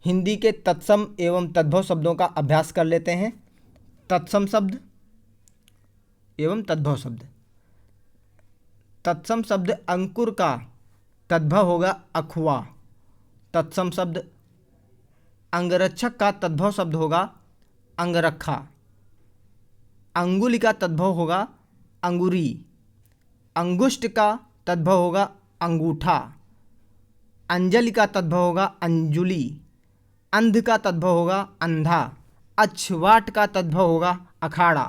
हिंदी के तत्सम एवं तद्भव शब्दों का अभ्यास कर लेते हैं। तत्सम शब्द एवं तद्भव शब्द। तत्सम शब्द अंकुर का तद्भव होगा अखुआ। तत्सम शब्द अंगरक्षक का तद्भव शब्द होगा अंगरखा। अंगुली का तद्भव होगा अंगुरी। अंगुष्ठ का तद्भव होगा अंगूठा। अंजलि का तद्भव होगा अंजुली। अंध का तद्भव होगा अंधा। अक्षवाट का तद्भव होगा अखाड़ा।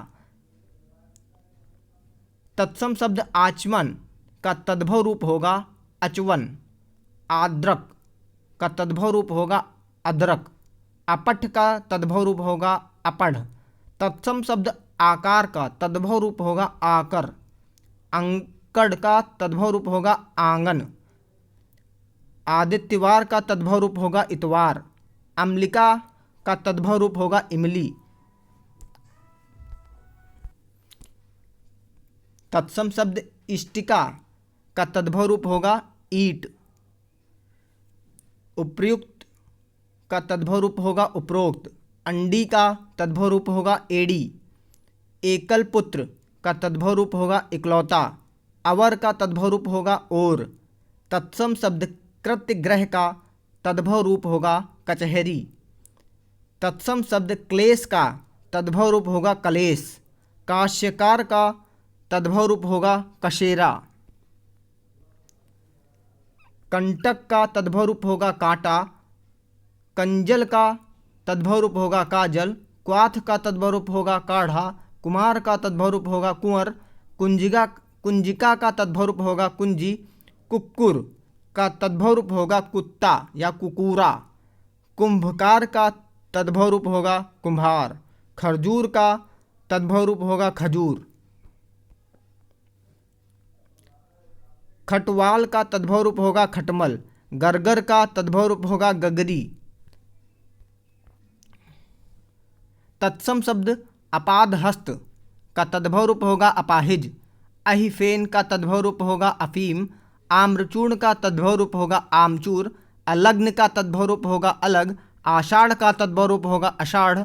तत्सम शब्द आचमन का तद्भव रूप होगा अचवन। आद्रक का तद्भव रूप होगा अदरक। अपठ का तद्भव रूप होगा अपढ़। तत्सम शब्द आकार का तद्भव रूप होगा आकर। अंकड़ का तद्भव रूप होगा आंगन। आदित्यवार का तद्भव रूप होगा इतवार। अम्लिका का तद्भव रूप होगा इमली। तत्सम शब्द इष्टिका का तद्भव रूप होगा ईट। उपर्युक्त का तद्भव रूप होगा उपरोक्त। अंडी का तद्भव रूप होगा एड़ी। एकल पुत्र का तद्भव रूप होगा इकलौता। अवर का तद्भव रूप होगा ओर। तत्सम शब्द कृत्यग्रह का तद्भव रूप होगा कचहरी। तत्सम शब्द क्लेश का तद्भव रूप होगा कलेश। काश्यकार का तद्भव रूप होगा कशेरा। कंटक का तद्भव रूप होगा कांटा। कंजल का तद्भव रूप होगा काजल। क्वाथ का तद्भव रूप होगा काढ़ा। कुमार का तद्भव रूप होगा कुंवर। कुंजिका का तद्भव रूप होगा कुंजी। कुक्कुर का तद्भव रूप होगा कुत्ता या कुकूरा। कुंभकार का तद्भव रूप होगा कुम्हार। खरजूर का तद्भव रूप होगा खजूर। खटवाल का तद्भव रूप होगा खटमल। गरगर का तद्भव रूप होगा गगरी। तत्सम शब्द अपादहस्त का तद्भव रूप होगा अपाहिज। अहिफेन का तद्भव रूप होगा अफीम। आम्रचूर्ण का तद्भव रूप होगा आमचूर। अलग्न का तद्भव रूप होगा अलग। आषाढ़ का तद्भव रूप होगा अषाढ़।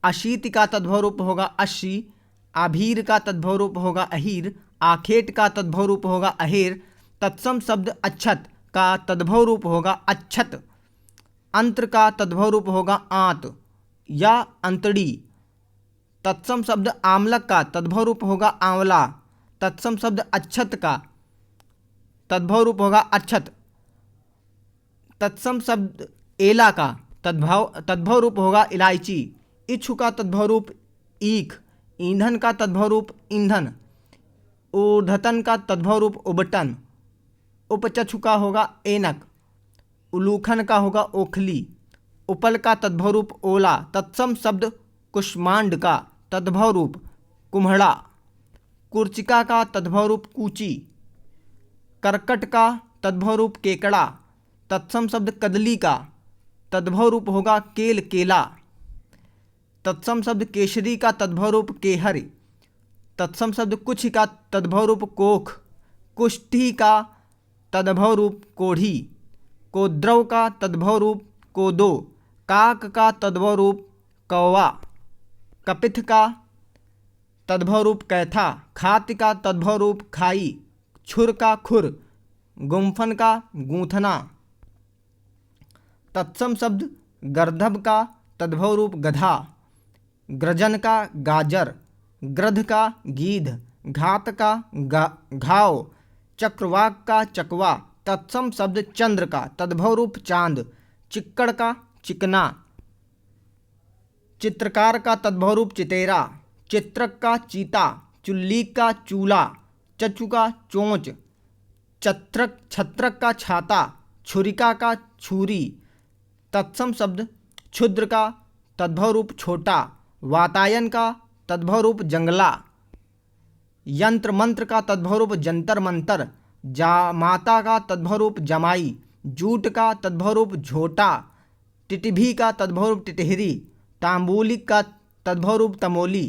अशीति का तद्भव रूप होगा अशी। आभीर का तद्भव रूप होगा अहीर। आखेट का तद्भव रूप होगा अहेर। तत्सम शब्द अच्छत का तद्भव रूप होगा अच्छत। अंत्र का तद्भव रूप होगा आंत या अंतड़ी। तत्सम शब्द आमलक का तद्भव रूप होगा आंवला। तत्सम शब्द अच्छत का तद्भव रूप होगा अच्छत। तत्सम शब्द एला का तद्भव रूप होगा इलायची। इच्छु का तद्भव रूप ईख। ईंधन का तद्भव रूप ईंधन। ऊर्ध्वतन का तद्भव रूप उबटन। उपचक्षु का होगा ऐनक। उलूखन का होगा ओखली। उपल का तद्भव रूप ओला। तत्सम शब्द कुष्मांड का तद्भव रूप कुम्हड़ा। कुर्चिका का तद्भव रूप कूची। करकट का तद्भव रूप केकड़ा। तत्सम शब्द कदली का तद्भव रूप होगा केल केला। तत्सम शब्द केसरी का तद्भव रूप केहर। तत्सम शब्द कुछ का तद्भव रूप कोख। कुष्ठी का तद्भव रूप कोढ़ी। कोद्रव का तद्भव रूप कोदो। काक का तद्भव रूप कौवा। कपिथ का तद्भव रूप कैथा। खाति का तद्भव रूप खाई। छुर का खुर। गुम्फन का गूंथना। तत्सम शब्द गर्दभ का तद्भव रूप गधा। ग्रजन का गाजर। ग्रध का गीध। घात का घाव। चक्रवाक का चकवा। तत्सम शब्द चंद्र का तद्भव रूप चांद। चिक्कड़ का चिकना। चित्रकार का तद्भव रूप चितेरा। चित्रक का चीता। चुल्ली का चूला। चचु का चोंच। छत्रक का छाता। छुरिका का छुरी। तत्सम शब्द क्षुद्र का तद्भव रूप छोटा। वातायन का तद्भव रूप जंगला। यंत्र मंत्र का तद्भव रूप जंतर मंतर। जामाता का तद्भव रूप जमाई। जूट का तद्भव रूप झोटा। टिटभी का तद्भव रूप टिटहरी। तांबूलिक का तद्भव रूप तमोली।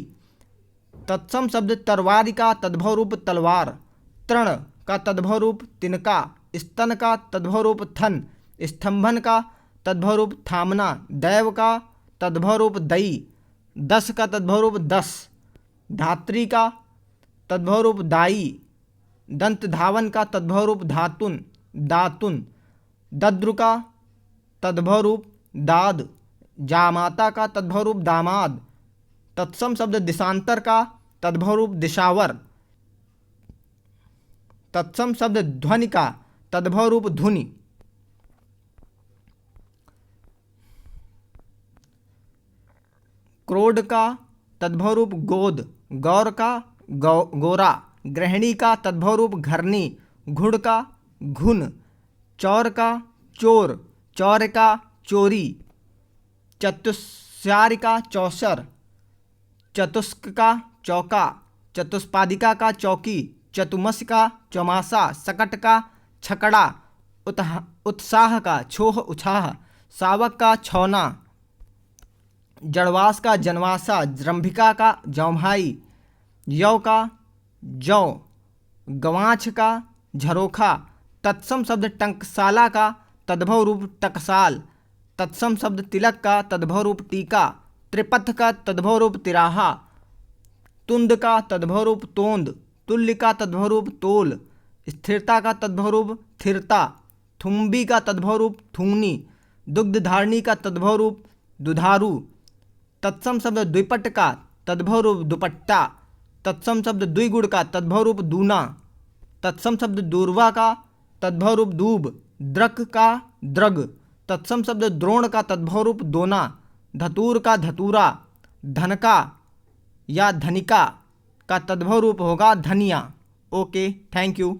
तत्सम शब्द तरवारी का तद्भव रूप तलवार। तृण का तद्भव रूप तिनका। स्तन का तद्भव रूप थन। स्तंभन का तद्भव रूप थामना, दैव का तद्भव रूप दई, दस का तद्भव रूप दस, धात्री का तद्भव रूप दाई, दंत धावन का तद्भव रूप धातुन दातुन, दद्रु का तद्भव रूप दाद, जामाता का तद्भव रूप दामाद, तत्सम शब्द दिशांतर का तद्भव रूप दिशावर, तत्सम शब्द ध्वनि का तद्भव रूप धुनि। क्रोड का तद्भव रूप गोद, गौर का गोरा, गृहिणी का तद्भव रूप घरनी, घुड़ का घुन, चौर का चोर, चौर का चोरी, चतुस्सार का चौसर, चतुष्क का चौका, चतुष्पादिका का चौकी, चतुमस का चौमासा, सकट का छकड़ा, उत्साह का छोह उछाह, सावक का छौना, जड़वास का जनवासा, जृंभिका का जौभाई, यौ का जौ, गवाछ का झरोखा, तत्सम शब्द टंकसाला का तद्भव रूप टकसाल, तत्सम शब्द तिलक का तद्भव रूप टीका, त्रिपथ का तद्भव रूप तिराहा, तुंद का तद्भव रूप तोंद, तुल्य का तद्भव रूप तोल, स्थिरता का तद्भव रूप थिरता, थुम्बी का तद्भव रूप थूनी, दुग्ध धारणी का तद्भव रूप दुधारू, तत्सम शब्द द्विपट का तद्भव रूप दुपट्टा, तत्सम शब्द द्विगुण का तद्भव रूप दूना, तत्सम शब्द दूर्वा का तद्भव रूप दूब, द्रक का द्रग, तत्सम शब्द द्रोण का तद्भव रूप दोना, धतूर का धतूरा, धनका या धनिका का तद्भव रूप होगा धनिया। Okay, thank you.